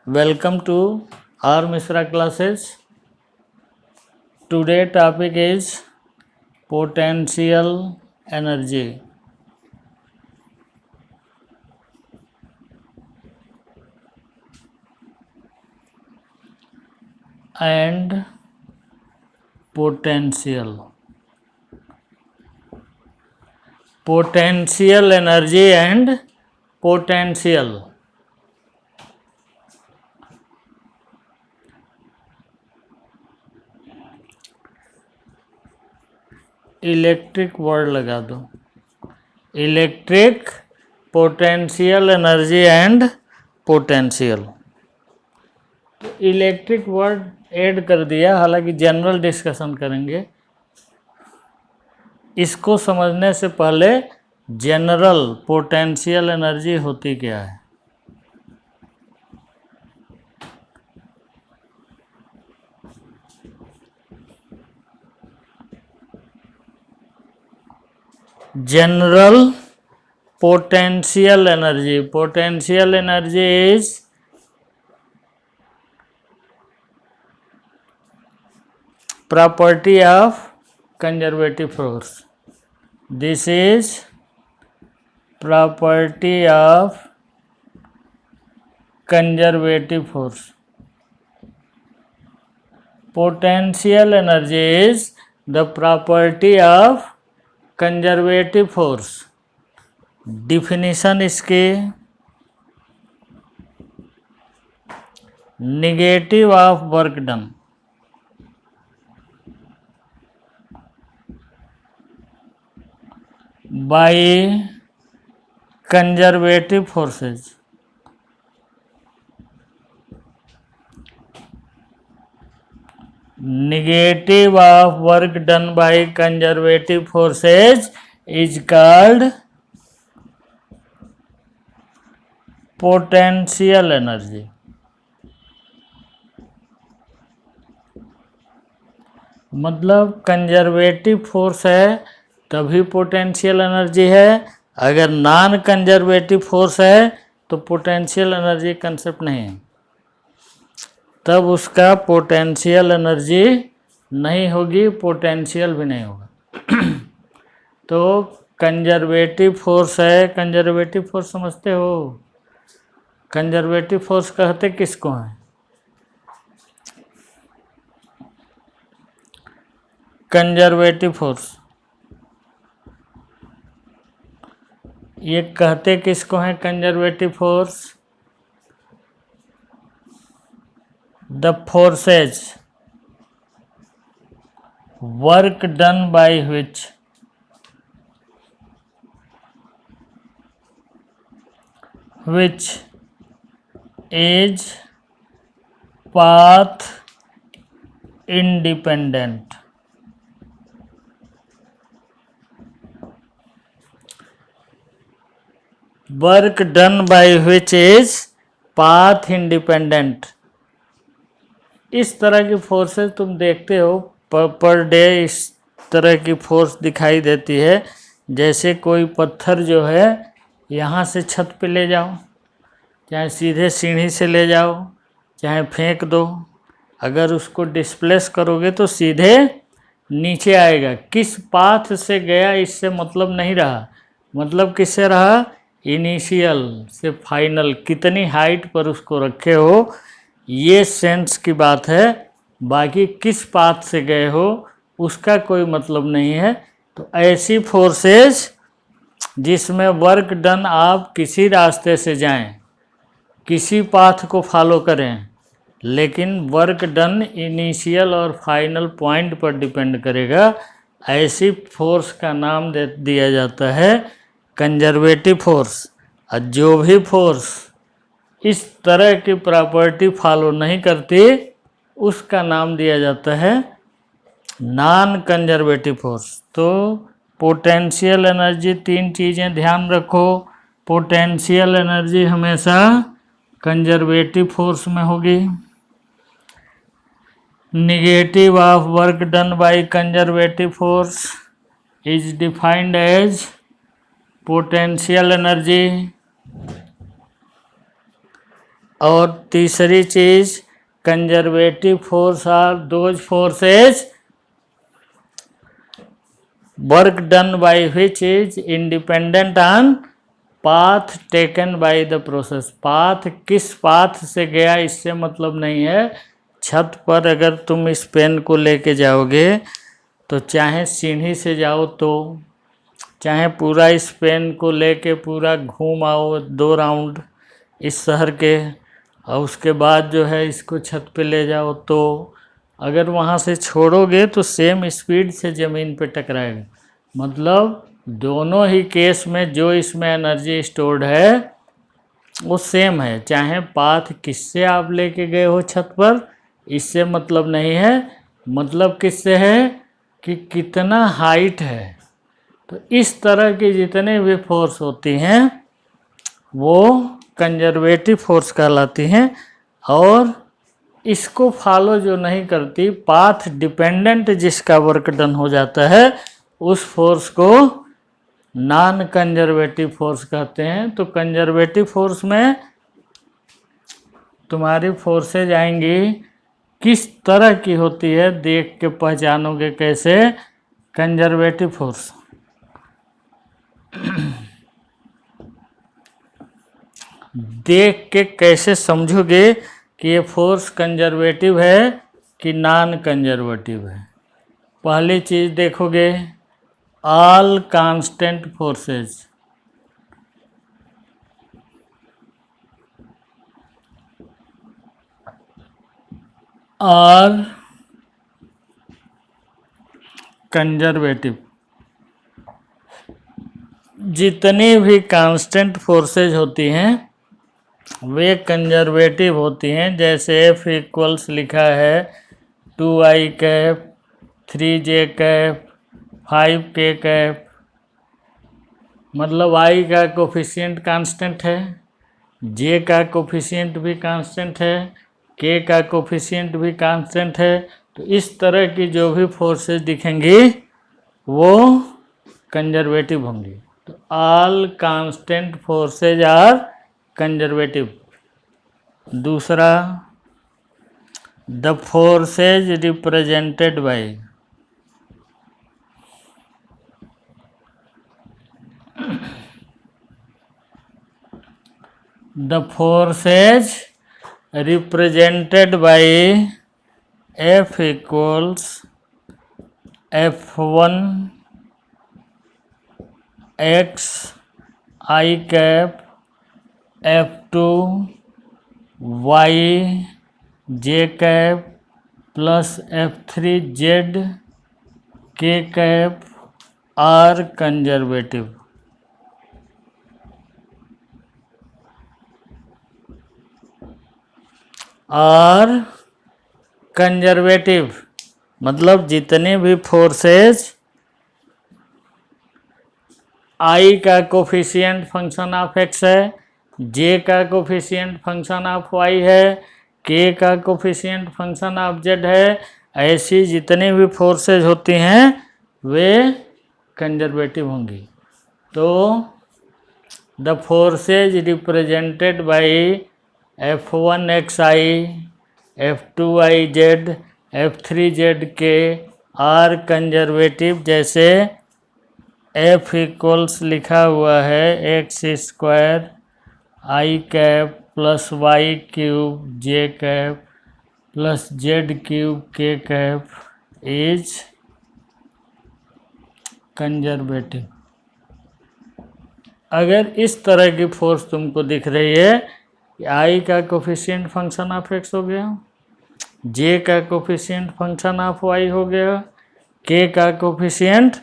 Welcome to our Misra classes. Today topic is potential energy. And potential energy and potential. Electric word लगा दो, electric, potential energy and potential. तो electric word add कर दिया, हालांकि general discussion करेंगे। इसको समझने से पहले जनरल पोटेंशियल एनर्जी होती क्या है। General potential energy is property of conservative force. This is property of conservative force. Potential energy is the property of conservative force. Definition इसके negative of work done by conservative forces. Negative of work done by conservative forces is called potential energy. मतलब conservative force है तभी potential energy है, अगर non conservative force है तो potential energy concept नहीं है, तब उसका पोटेंशियल एनर्जी नहीं होगी, पोटेंशियल भी नहीं होगा। तो कंजर्वेटिव फोर्स है, कंजर्वेटिव फोर्स समझते हो? कंजर्वेटिव फोर्स कहते किसको हैं? कंजर्वेटिव फोर्स ये कहते किसको हैं? Conservative force the forces work done by which is path independent. Work done by which is path independent. इस तरह की फोर्सेस तुम देखते हो पर डे, इस तरह की फोर्स दिखाई देती है। जैसे कोई पत्थर जो है यहाँ से छत पे ले जाओ, चाहे सीधे सीढ़ी से ले जाओ, चाहे फेंक दो, अगर उसको डिस्प्लेस करोगे तो सीधे नीचे आएगा। किस पाथ से गया इससे मतलब नहीं रहा, मतलब किससे रहा? इनिशियल से फाइनल, कितनी हाइट पर उसको रखे हो, ये सेंस की बात है। बाकी किस पाथ से गए हो उसका कोई मतलब नहीं है। तो ऐसी फोर्सेस जिसमें वर्क डन आप किसी रास्ते से जाएं, किसी पाथ को फॉलो करें, लेकिन वर्क डन इनिशियल और फाइनल पॉइंट पर डिपेंड करेगा, ऐसी फोर्स का नाम दिया जाता है कंजर्वेटिव फोर्स। और जो भी फोर्स इस तरह की प्रॉपर्टी फॉलो नहीं करती उसका नाम दिया जाता है नॉन कंजर्वेटिव फोर्स। तो पोटेंशियल एनर्जी, तीन चीज़ें ध्यान रखो। पोटेंशियल एनर्जी हमेशा कंजर्वेटिव फोर्स में होगी। Negative of work done by conservative force is defined as potential energy और तीसरी चीज, conservative force are those forces work done by which is independent on path taken by the process. Path किस path से गया इससे मतलब नहीं है। छत पर अगर तुम इस पेन को लेके जाओगे तो चाहे सीढ़ी से जाओ तो, चाहे पूरा इस पेन को लेके पूरा घूम आओ 2 राउंड इस शहर के, और उसके बाद जो है इसको छत पे ले जाओ, तो अगर वहाँ से छोड़ोगे तो सेम स्पीड से ज़मीन पे टकराएगा। मतलब दोनों ही केस में जो इसमें एनर्जी स्टोर्ड है वो सेम है, चाहे पाथ किससे आप लेके गए हो छत पर, इससे मतलब नहीं है। मतलब किससे है कि कितना हाइट है। तो इस तरह की जितने भी फोर्स होती हैं वो कंजर्वेटिव फोर्स कहलाती हैं, और इसको फॉलो जो नहीं करती, पाथ डिपेंडेंट जिसका वर्क डन हो जाता है, उस फोर्स को नॉन कंजर्वेटिव फोर्स कहते हैं। तो कंजर्वेटिव फोर्स में तुम्हारी फोर्सेज आएंगी किस तरह की होती है, देख के पहचानोगे कैसे कंजर्वेटिव फोर्स। देख के कैसे समझोगे कि ये फोर्स कंजर्वेटिव है कि नॉन कंजर्वेटिव है। पहली चीज देखोगे, all constant forces, are conservative. जितनी भी कांस्टेंट फोर्सेज होती हैं वे कंजर्वेटिव होती हैं। जैसे F इक्वल्स लिखा है 2i cap, 3j cap, 5k cap, मतलब i का कोफिशिएंट कांस्टेंट है, j का कोफिशिएंट भी कांस्टेंट है, k का कोफिशिएंट भी कांस्टेंट है। तो इस तरह की जो भी फोर्सेस दिखेंगी वो कंजर्वेटिव होंगी। तो all constant forces are conservative. दूसरा, the forces represented by, the forces represented by F equals F1 x i cap, F2 y j cap plus F3 z k cap are conservative. Are conservative मतलब जितने भी forces i का coefficient function of x है, j का coefficient function of y है, k का coefficient function of z है, ऐसी जितनी भी फोर्सेज होती हैं वे कंजर्वेटिव होंगी। तो the forces represented by F1 xi, F2 yz, F3 zk are conservative. जैसे F इक्वल्स लिखा हुआ है x square i cap plus y cube j cap plus z cube k cap is conservative. अगर इस तरह की फोर्स तुमको दिख रही है कि आई का कोफिशिएंट फंक्शन ऑफ एक्स हो गया, जे का कोफिशिएंट फंक्शन ऑफ वाई हो गया, के का कोफिशिएंट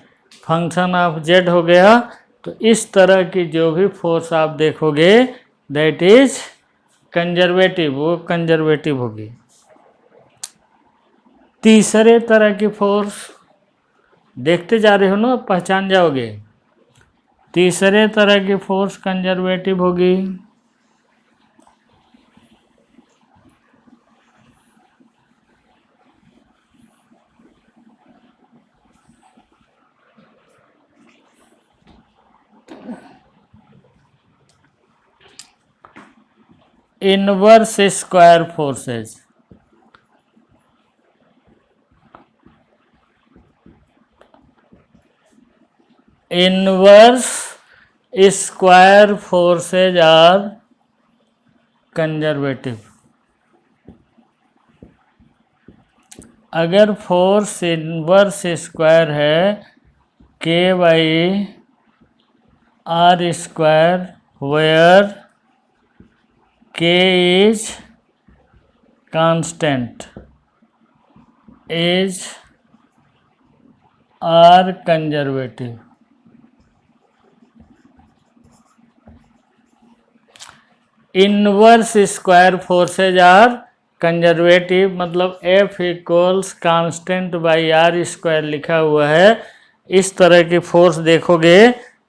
फंक्शन ऑफ जेड हो गया, तो इस तरह की जो भी फोर्स आप देखोगे दैट इज कंजर्वेटिव, वो कंजर्वेटिव होगी। तीसरे तरह की फोर्स देखते जा रहे हो ना, पहचान जाओगे। तीसरे तरह की फोर्स कंजर्वेटिव होगी। Inverse square forces, inverse square forces are conservative. अगर फोर्स इनवर्स स्क्वायर है k by are square, where k is constant, is are conservative. Inverse square forces are conservative, मतलब F equals constant by are square लिखा हुआ है। इस तरह की force देखोगे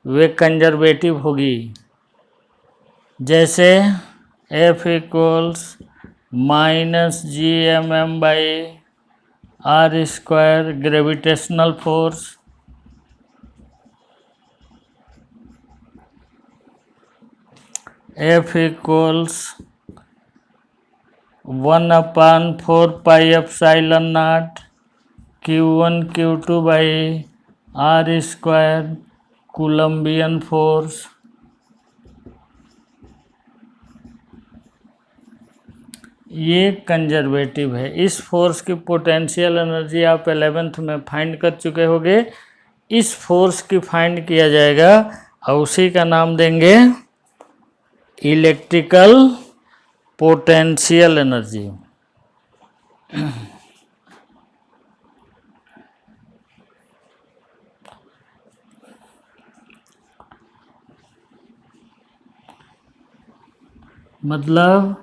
वे कंजर्वेटिव होगी। जैसे F equals -GMM by are square gravitational force, F equals 1/4 pi epsilon naught Q1 Q2 by are square coulombian force. ये कंजर्वेटिव है। इस फोर्स की पोटेंशियल एनर्जी आप 11th में फाइंड कर चुके होंगे। इस फोर्स की फाइंड किया जाएगा और उसी का नाम देंगे इलेक्ट्रिकल पोटेंशियल एनर्जी। मतलब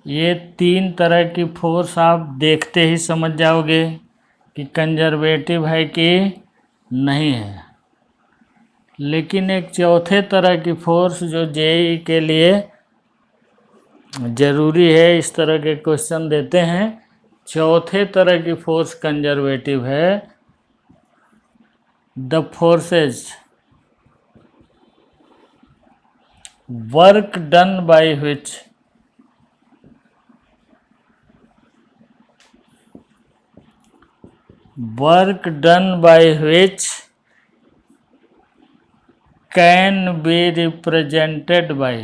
ये तीन तरह की फोर्स आप देखते ही समझ जाओगे कि कंजर्वेटिव है कि नहीं है। लेकिन एक चौथे तरह की फोर्स जो जेईई के लिए ज़रूरी है, इस तरह के क्वेश्चन देते हैं। चौथे तरह की फोर्स कंजर्वेटिव है। The forces work done by which can be represented by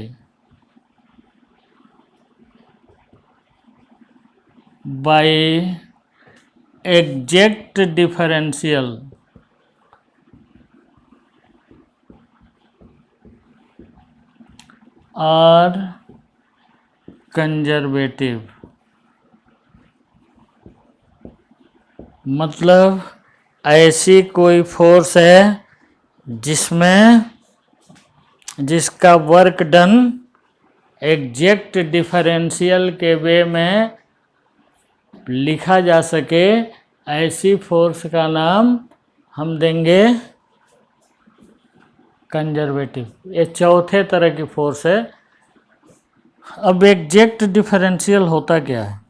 exact differential or conservative। मतलब ऐसी कोई फोर्स है जिसका वर्क डन एग्जैक्ट डिफरेंशियल के वे में लिखा जा सके, ऐसी फोर्स का नाम हम देंगे कंजर्वेटिव। ये चौथे तरह की फोर्स है। अब एग्जैक्ट डिफरेंशियल होता क्या है?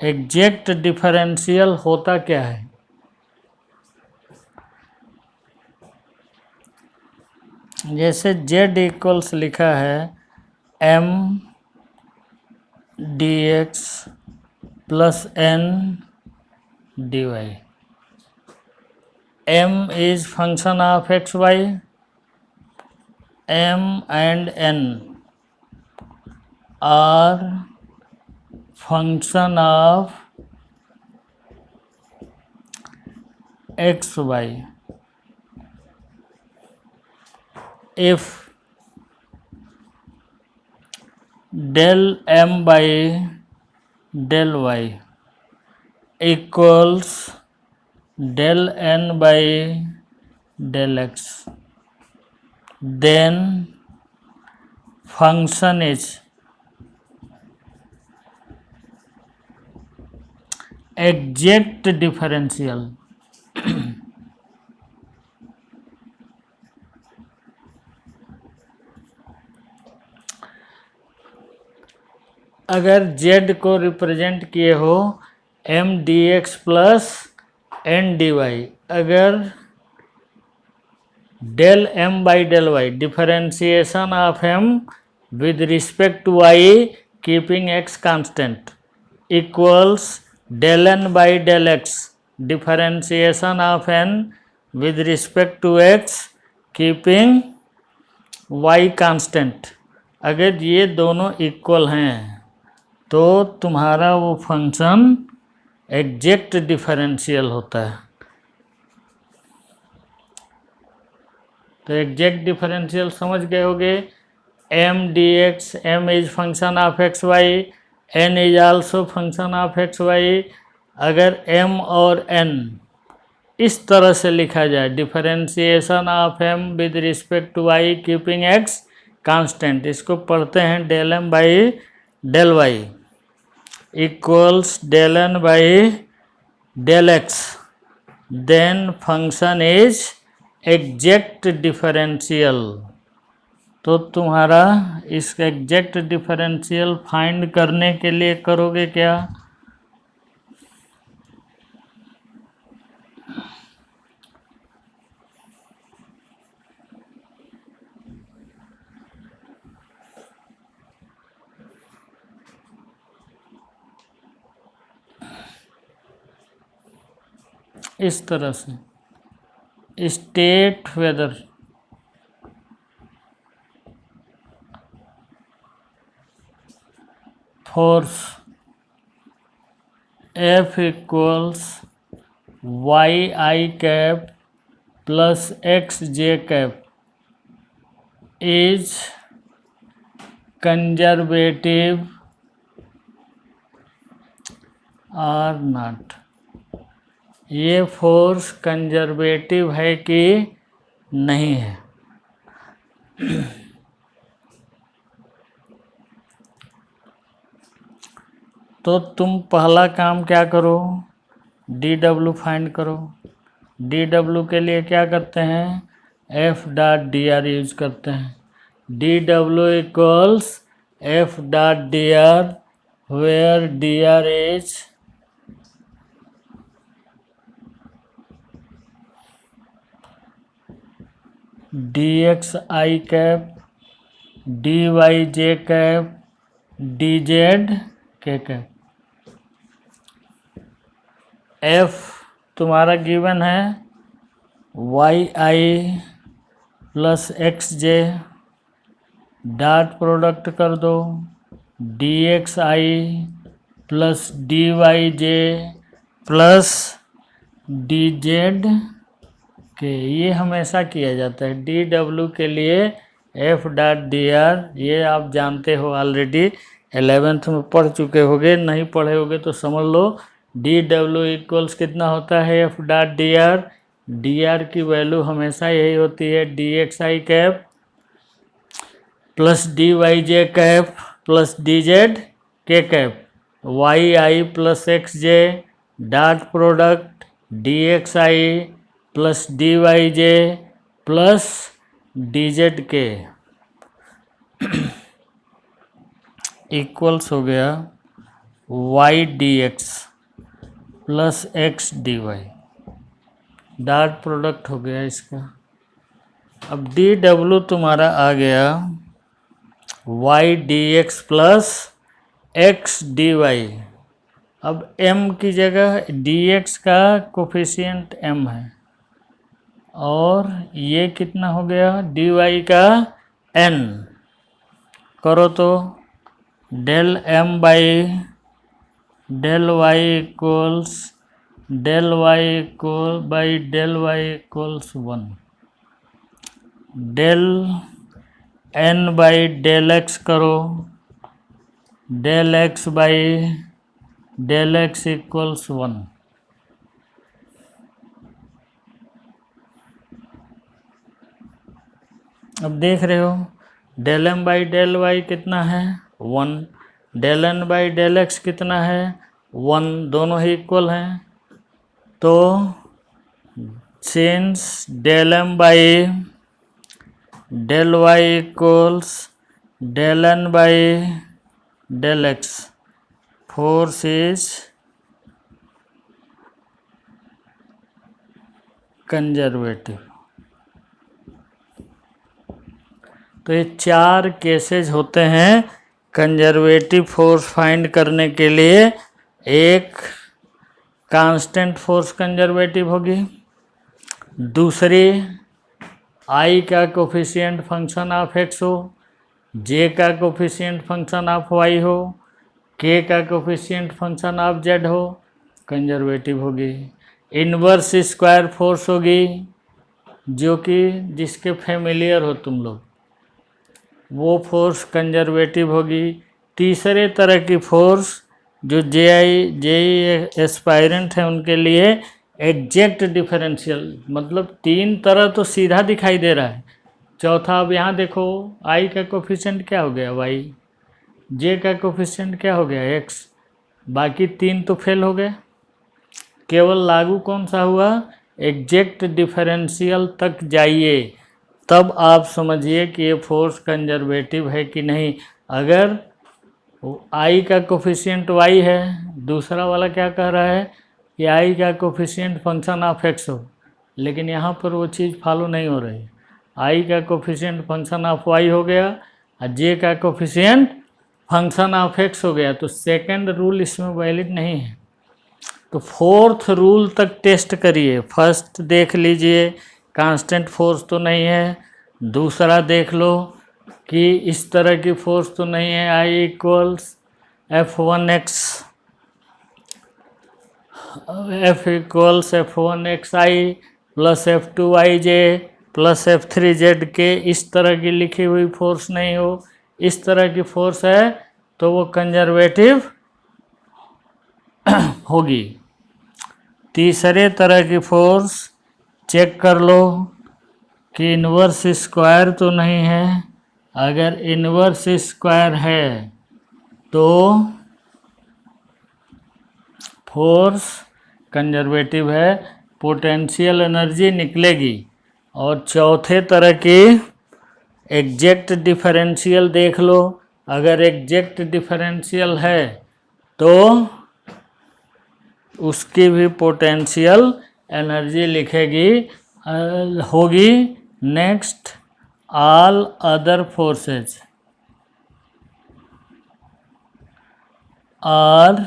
एग्जैक्ट डिफरेंशियल होता क्या है? जैसे z इक्वल्स लिखा है m dx plus n dy। m is function of xy, m and n are function of xy। if del m by del y equals del n by del x, then function is exact differential। अगर z को represent किए हो m dx plus n dy, अगर del m by del y, differentiation of m with respect to y keeping x constant, equals del n by del x, differentiation of n with respect to x keeping y constant। अगर ये दोनों equal हैं तो तुम्हारा वो function exact differential होता है। तो एग्जैक्ट डिफरेंशियल समझ गए होगे। m dx, m is function of x y, n is also function of x y. अगर m और n इस तरह से लिखा जाए, differentiation of m with respect to y keeping x constant, इसको पढ़ते हैं del m by del y equals del n by del x, then function is exact differential. तो तुम्हारा इसका एग्जैक्ट डिफरेंशियल फाइंड करने के लिए करोगे क्या? इस तरह से state whether force F equals y i cap plus x j cap is conservative or not. ये फोर्स कंजर्वेटिव है कि नहीं है? तो तुम पहला काम क्या करो, डी डब्ल्यू फाइंड करो। डी डब्ल्यू के लिए क्या करते हैं, F dot D r use करते हैं। डी डब्ल्यू equals F dot D r, where d r is d x I cap, d Y J cap, d Z के कैप। एफ तुम्हारा गिवन है वाई आई प्लस एक्स जे, dot product कर दो d x आई plus D Y जे plus D Z k. ये हमेशा किया जाता है। डी डब्ल्यू के लिए एफ डॉट डी आर, ये आप जानते हो ऑलरेडी, 11th में पढ़ चुके होगे, नहीं पढ़े होगे तो समझ लो। डी डब्ल्यू इक्वल्स कितना होता है, F dot D R. D R की वैल्यू हमेशा यही होती है, डी एक्स आई कैप प्लस डी वाई जे कैप प्लस डी जेड के कैप, वाई आई प्लस एक्स जे डॉट प्रोडक्ट डी एक्स आई प्लस डी वाई जे plus D Z K equals हो गया Y D x plus x D Y, dot product हो गया इसका। अब D W तुम्हारा आ गया Y D x plus x D y. अब m की जगह dx का कोफिशिएंट m है और ये कितना हो गया, dy का n। करो तो del m by del y equals del y equal by del y equals 1, del n by del x करो, del x by del x equals 1। अब देख रहे हो del m by del y कितना है 1, del n by del x कितना है 1, दोनों ही इक्वल हैं। तो since del m by del y equals del n by del x, force is conservative. तो ये 4 केसेस होते हैं कंजर्वेटिव फोर्स फाइंड करने के लिए। एक, कांस्टेंट फोर्स कंजर्वेटिव होगी, दूसरी आई का कोफिशिएंट फंक्शन ऑफ एक्स हो, जे का कोफिशिएंट फंक्शन ऑफ वाई हो, के का कोफिशिएंट फंक्शन ऑफ जेड हो, कंजर्वेटिव होगी। इनवर्स स्क्वायर फोर्स होगी, जो कि जिसके फेमिलियर हो तुम लोग, वो फोर्स कंजर्वेटिव होगी। तीसरे तरह की फोर्स जो जेई एस्पायरेंट है उनके लिए एग्जैक्ट डिफरेंशियल, मतलब 3 तरह तो सीधा दिखाई दे रहा है। चौथा, अब यहाँ देखो, आई का कोफिशिएंट क्या हो गया वाई, जे का कोफिशिएंट क्या हो गया एक्स, बाकी 3 तो फेल हो गए। केवल लागू कौन सा हुआ, एग्जैक्ट डिफरेंशियल तक जाइए, तब आप समझिए कि ये फोर्स कंजर्वेटिव है कि नहीं। अगर आई का कोफिशिएंट वाई है, दूसरा वाला क्या कह रहा है कि आई का कोफिशिएंट फंक्शन ऑफ एक्स हो, लेकिन यहाँ पर वो चीज़ फॉलो नहीं हो रही। आई का कोफिशिएंट फंक्शन ऑफ वाई हो गया और जे का कोफिशिएंट फंक्शन ऑफ एक्स हो गया, तो सेकंड रूल इसमें वैलिड नहीं है। तो फोर्थ रूल तक टेस्ट करिए। फर्स्ट देख लीजिए कांस्टेंट फोर्स तो नहीं है, दूसरा देख लो कि इस तरह की फोर्स तो नहीं है, I equals F1x, F equals F1xi plus F2yj plus F3zk, इस तरह की लिखी हुई फोर्स नहीं हो, इस तरह की फोर्स है तो वो कंजर्वेटिव होगी। तीसरे तरह की फोर्स चेक कर लो कि इन्वर्स स्क्वायर तो नहीं है। अगर इन्वर्स स्क्वायर है तो फोर्स कंजर्वेटिव है, पोटेंशियल एनर्जी निकलेगी। और चौथे तरह की एग्जैक्ट डिफरेंशियल देख लो, अगर एग्जैक्ट डिफरेंशियल है तो उसकी भी पोटेंशियल एनर्जी लिखेगी होगी। Next, all other forces are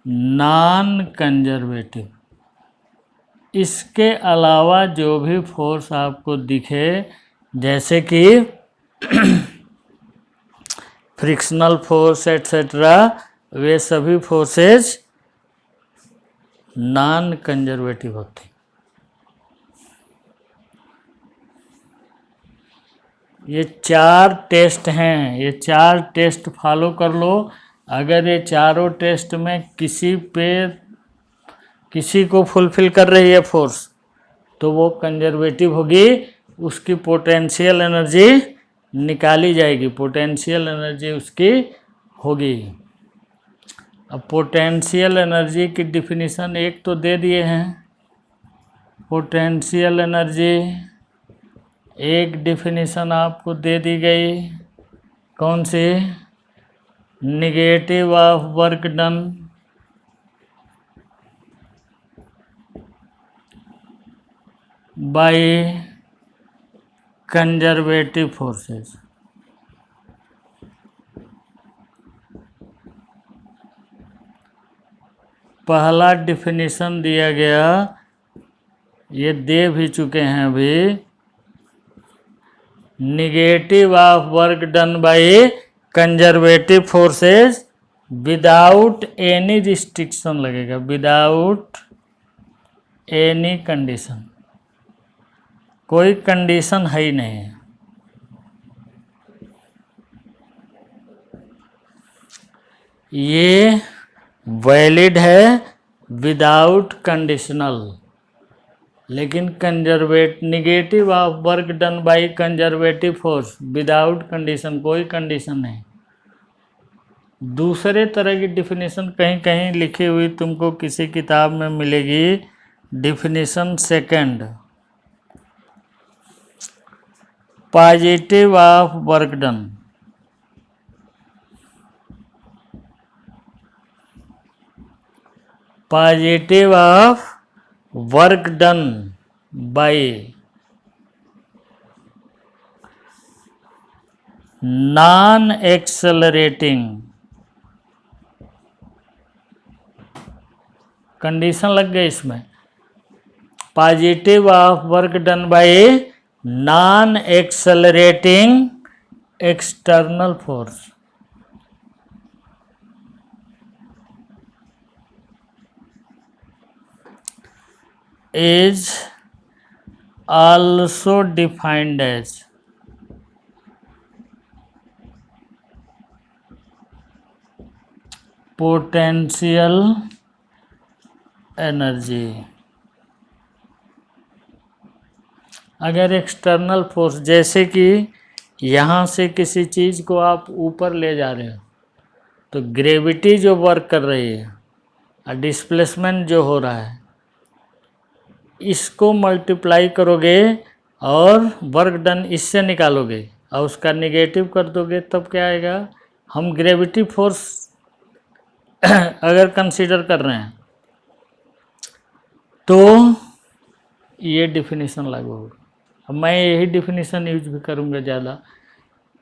non conservative. इसके अलावा जो भी फोर्स आपको दिखे, जैसे कि फ्रिक्शनल फोर्स एट्सेट्रा, वे सभी फोर्सेज नॉन कंजर्वेटिव होती। ये 4 टेस्ट हैं, ये 4 टेस्ट फॉलो कर लो। अगर ये चारों टेस्ट में किसी को फुलफिल कर रही है फोर्स, तो वो कंजर्वेटिव होगी, उसकी पोटेंशियल एनर्जी निकाली जाएगी, पोटेंशियल एनर्जी उसकी होगी। अब पोटेंशियल एनर्जी की डिफिनीशन एक तो दे दिए हैं। पोटेंशियल एनर्जी एक डिफिनीशन आपको दे दी गई, कौन सी, negative of work done by conservative forces. पहला डिफिनीशन दिया गया, ये दे भी चुके हैं अभी, negative of work done by conservative forces without any restriction लगेगा, विदाउट एनी कंडीशन, कोई कंडीशन है ही नहीं है। ये वैलिड है विदाउट कंडीशनल, लेकिन negative of work done by conservative force without condition, कोई कंडीशन नहीं। दूसरे तरह की डिफिनीशन कहीं कहीं लिखी हुई तुमको किसी किताब में मिलेगी। Definition second, positive of work done, positive of work done bye non accelerating, condition लग गई इसमें, positive of work done bye non accelerating external force is also defined as potential energy। अगर एक्सटर्नल फोर्स, जैसे कि यहाँ से किसी चीज़ को आप ऊपर ले जा रहे हो तो ग्रेविटी जो वर्क कर रही है और डिस्प्लेसमेंट जो हो रहा है, इसको मल्टीप्लाई करोगे और वर्क डन इससे निकालोगे और उसका निगेटिव कर दोगे, तब क्या आएगा? हम ग्रेविटी फोर्स अगर कंसीडर कर रहे हैं तो ये डिफिनीशन लागू होगा। अब मैं यही डिफिनीशन यूज भी करूँगा ज़्यादा।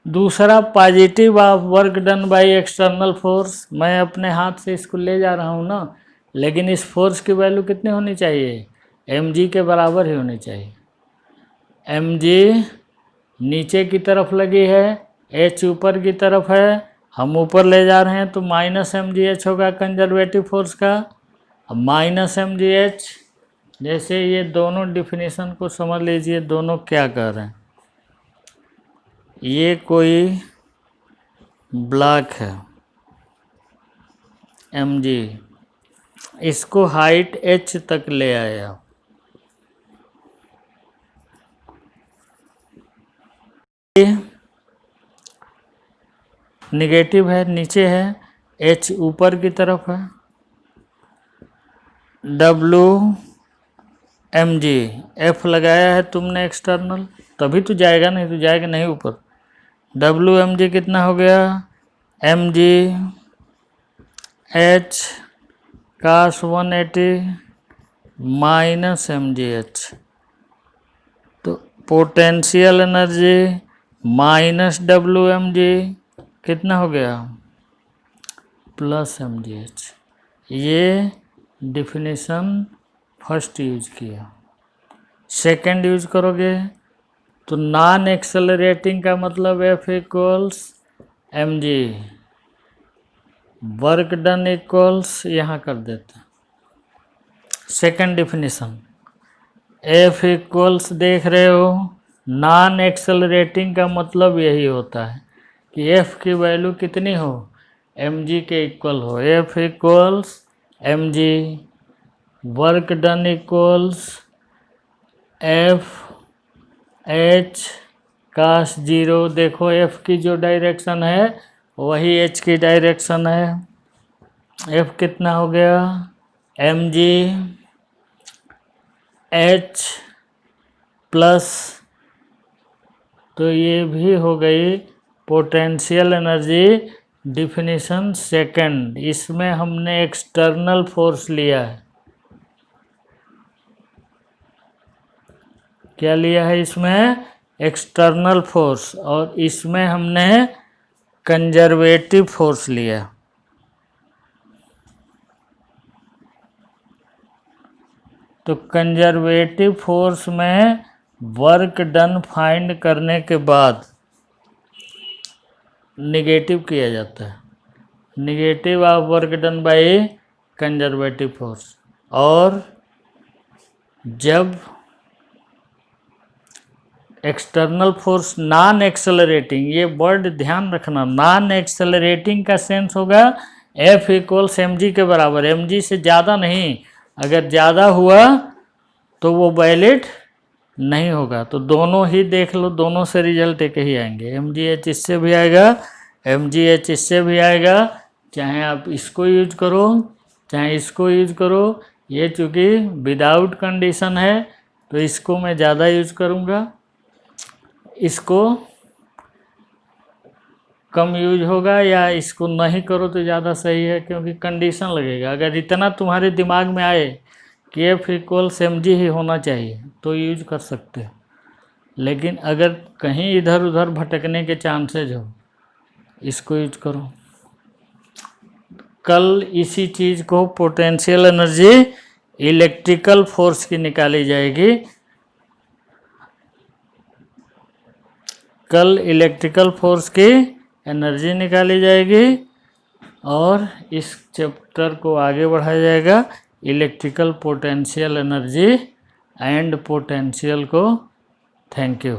दूसरा, positive of work done by external force, मैं अपने हाथ से इसको ले जा रहा हूँ ना, लेकिन इस फोर्स की वैल्यू कितनी होनी चाहिए? mg के बराबर ही होनी चाहिए। mg नीचे की तरफ लगी है, h ऊपर की तरफ है, हम ऊपर ले जा रहे हैं तो माइनस mgh होगा कंजर्वेटिव फोर्स का। अब माइनस mgh, जैसे ये दोनों डिफिनीशन को समझ लीजिए, दोनों क्या कर रहे हैं। ये कोई ब्लॉक है mg, इसको हाइट h तक ले आया, निगेटिव है, नीचे है, h ऊपर की तरफ है, W mg, F लगाया है तुमने एक्सटर्नल, तभी तो जाएगा, नहीं तो जाएगा नहीं ऊपर। W mg कितना हो गया? mg h cos 180 minus mgh, तो पोटेंशियल एनर्जी माइनस WmG कितना हो गया? Plus mgh। ये डिफिनीशन फर्स्ट यूज किया। सेकंड यूज करोगे तो नॉन एक्सेलरेटिंग का मतलब F equals mg, work done equals, यहाँ कर देते। सेकंड डिफिनीशन, F इक्वल्स, देख रहे हो, नॉन एक्सेलरेटिंग का मतलब यही होता है कि F की वैल्यू कितनी हो? mg के इक्वल हो। F equals mg, work done equals F h cos 0। देखो F की जो डायरेक्शन है वही h की डायरेक्शन है। F कितना हो गया? mg h प्लस, तो ये भी हो गई पोटेंशियल एनर्जी डिफिनीशन सेकंड। इसमें हमने एक्सटर्नल फोर्स लिया है। क्या लिया है इसमें? एक्सटर्नल फोर्स, और इसमें हमने कंजर्वेटिव फोर्स लिया। तो कंजर्वेटिव फोर्स में वर्क डन फाइंड करने के बाद निगेटिव किया जाता है, negative of work done by conservative force. और जब एक्सटर्नल फोर्स नॉन एक्सेलरेटिंग, ये वर्ड ध्यान रखना, नॉन एक्सेलरेटिंग का सेंस होगा F इक्वल्स mg के बराबर, mg से ज़्यादा नहीं। अगर ज़्यादा हुआ तो वो वैलिड नहीं होगा। तो दोनों ही देख लो, दोनों से रिजल्ट एक ही आएंगे। mgh इससे भी आएगा, mgh इससे भी आएगा, चाहे आप इसको यूज करो चाहे इसको यूज करो। ये चूँकि विदाउट कंडीशन है तो इसको मैं ज़्यादा यूज करूँगा, इसको कम यूज होगा, या इसको नहीं करो तो ज़्यादा सही है, क्योंकि कंडीशन लगेगा। अगर इतना तुम्हारे दिमाग में आए कि F इक्वल्स mg ही होना चाहिए तो यूज कर सकते हो। लेकिन अगर कहीं इधर उधर भटकने के चांसेज हो, इसको यूज करो। कल इसी चीज़ को पोटेंशियल एनर्जी इलेक्ट्रिकल फोर्स की निकाली जाएगी। कल इलेक्ट्रिकल फोर्स की एनर्जी निकाली जाएगी और इस चैप्टर को आगे बढ़ाया जाएगा electrical potential energy and potential को। Thank you.